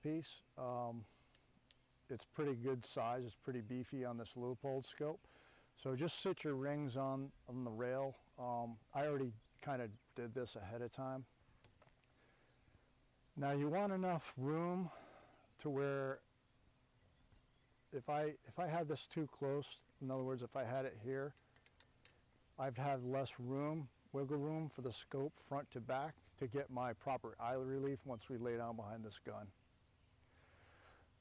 piece. It's pretty good size. It's pretty beefy on this Leupold scope. So just sit your rings on the rail. I already kind of did this ahead of time. Now you want enough room to where if I had this too close, in other words, if I had it here, I'd have less room, wiggle room for the scope front to back to get my proper eye relief once we lay down behind this gun.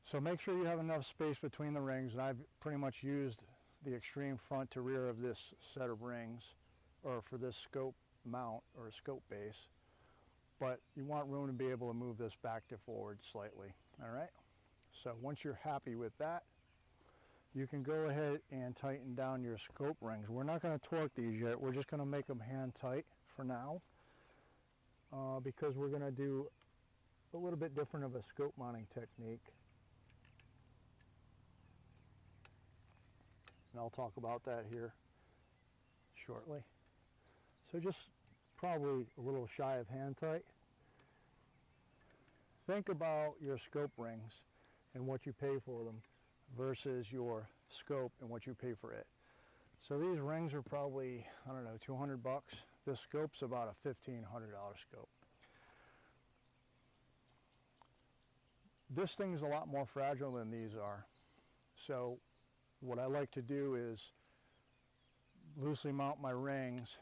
So make sure you have enough space between the rings, and I've pretty much used the extreme front to rear of this set of rings, or for this scope mount or scope base, but you want room to be able to move this back to forward slightly. All right, so once you're happy with that, you can go ahead and tighten down your scope rings. We're not going to torque these yet. We're just going to make them hand tight for now, because we're going to do a little bit different of a scope mounting technique. And I'll talk about that here shortly. So just probably a little shy of hand tight. Think about your scope rings and what you pay for them versus your scope and what you pay for it. So these rings are probably, I don't know, 200 bucks. This scope's about a $1,500 scope. This thing's a lot more fragile than these are. So what I like to do is loosely mount my rings,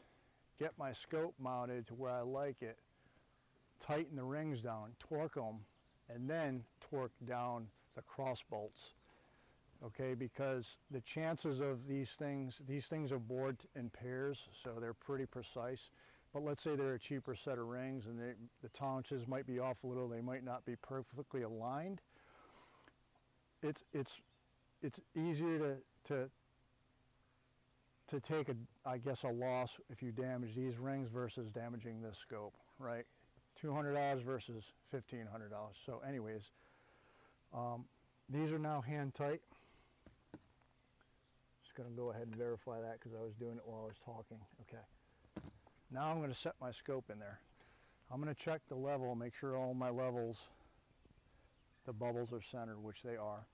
get my scope mounted to where I like it, tighten the rings down, torque them, and then torque down the cross bolts. Okay, because the chances of these things are bored in pairs, so they're pretty precise. But let's say they're a cheaper set of rings and the tolerances might be off a little, they might not be perfectly aligned. It's easier to take I guess a loss if you damage these rings versus damaging this scope, right? $200 versus $1,500. So anyways, these are now hand tight. Just going to go ahead and verify that because I was doing it while I was talking. Okay. Now I'm going to set my scope in there. I'm going to check the level, make sure all my levels, the bubbles are centered, which they are.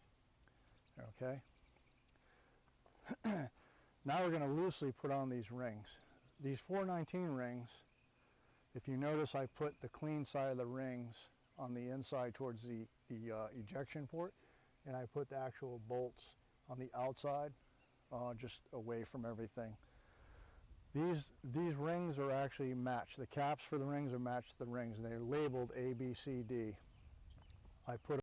Okay. Now we're going to loosely put on these rings. These 419 rings, if you notice, I put the clean side of the rings on the inside towards the ejection port, and I put the actual bolts on the outside, just away from everything. These rings are actually matched. The caps for the rings are matched to the rings, and they're labeled A, B, C, D. I put